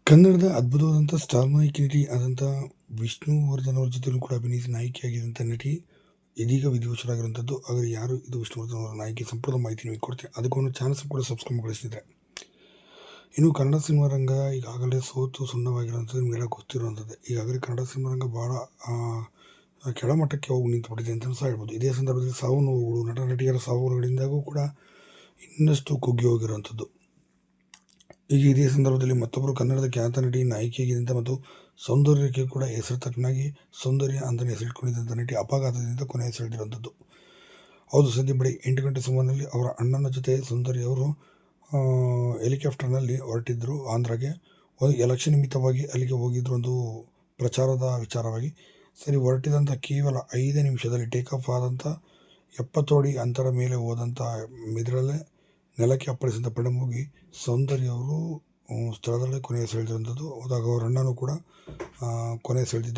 ಕನ್ನಡದ ಅದ್ಭುತವಾದಂಥ ಸ್ಟಾರ್ ನಾಯಕಿ ನಟಿ ಆದಂಥ ವಿಷ್ಣುವರ್ಧನ್ ಅವ್ರ ಜೊತೆಲೂ ಕೂಡ ಅಭಿನಯಿಸಿ ನಾಯಕಿಯಾಗಿದ್ದಂಥ ನಟಿ ಇದೀಗ ವಿಧಿವಶರಾಗಿರುವಂಥದ್ದು. ಆದರೆ ಯಾರು ಇದು ವಿಷ್ಣುವರ್ಧನ್ ಅವರ ನಾಯಕಿ ಸಂಪೂರ್ಣ ಮಾಹಿತಿ ನಿಮಗೆ ಕೊಡ್ತೀನಿ. ಅದಕ್ಕೊಂದು ಚಾನಲ್ಸ್ ಕೂಡ ಸಬ್ಸ್ಕ್ರೈಬ್ ಮಾಡಿಸಿದ್ರೆ. ಇನ್ನು ಕನ್ನಡ ಸಿನಿಮಾ ರಂಗ ಈಗಾಗಲೇ ಸೋತು ಸುಣ್ಣವಾಗಿರುವಂಥದ್ದು ನಿಮಗೆಲ್ಲ ಗೊತ್ತಿರುವಂಥದ್ದು. ಈಗಾಗಲೇ ಕನ್ನಡ ಸಿನಿಮಾ ರಂಗ ಭಾಳ ಕೆಳಮಟ್ಟಕ್ಕೆ ಹೋಗಿ ನಿಂತುಬಿಟ್ಟಿದೆ ಅಂತ ಸಹ ಹೇಳ್ಬೋದು. ಇದೇ ಸಂದರ್ಭದಲ್ಲಿ ಸಾವು ನೋವುಗಳು, ನಟ ನಟಿಯರ ಸಾವುಗಳಿಂದಾಗೂ ಕೂಡ ಇನ್ನಷ್ಟು ಕುಗ್ಗಿ ಹೋಗಿರುವಂಥದ್ದು. ಈಗ ಇದೇ ಸಂದರ್ಭದಲ್ಲಿ ಮತ್ತೊಬ್ಬರು ಕನ್ನಡದ ಖ್ಯಾತ ನಟಿ ನಾಯಕಿಯಾಗಿದ್ದಂಥ ಮತ್ತು ಸೌಂದರ್ಯಕ್ಕೆ ಕೂಡ ಹೆಸರು ತಕ್ಕನಾಗಿ ಸೌಂದರ್ಯ ಅಂತಲೇ ಹೆಸರಿಟ್ಕೊಂಡಿದ್ದಂಥ ನಟಿ ಅಪಘಾತದಿಂದ ಕೊನೆ ಸೆಳೆದಿರುವಂಥದ್ದು. ಹೌದು, ಸದ್ಯ ಬೆಳಗ್ಗೆ 8 ಗಂಟೆ ಸುಮಾರಿನಲ್ಲಿ ಅವರ ಅಣ್ಣನ ಜೊತೆ ಸೌಂದರ್ಯ ಅವರು ಹೆಲಿಕಾಪ್ಟರ್ನಲ್ಲಿ ಹೊರಟಿದ್ದರು. ಆಂಧ್ರಗೆ ಎಲೆಕ್ಷನ್ ನಿಮಿತ್ತವಾಗಿ ಅಲ್ಲಿಗೆ ಹೋಗಿದ್ರು, ಒಂದು ಪ್ರಚಾರದ ವಿಚಾರವಾಗಿ. ಸರಿ, ಹೊರಟಿದಂಥ ಕೇವಲ 5 ನಿಮಿಷದಲ್ಲಿ ಟೇಕ್ ಆಫ್ ಆದಂಥ 70 ಅಡಿ ಅಂತರ ಮೇಲೆ ಹೋದಂಥ ಇದರಲ್ಲೇ ನೆಲಕ್ಕೆ ಅಪ್ಪಳಿಸಿದ ಪರಿಣಾಮವಾಗಿ ಸೌಂದರ್ಯ ಅವರು ಸ್ಥಳದಲ್ಲೇ ಕೊನೆ ಸೆಳೆದಿರುವಂಥದ್ದು. ಹೋದಾಗ ಅವರ ಅಣ್ಣನೂ ಕೂಡ ಕೊನೆ ಸೆಳೆದಿದ್ದಾರೆ.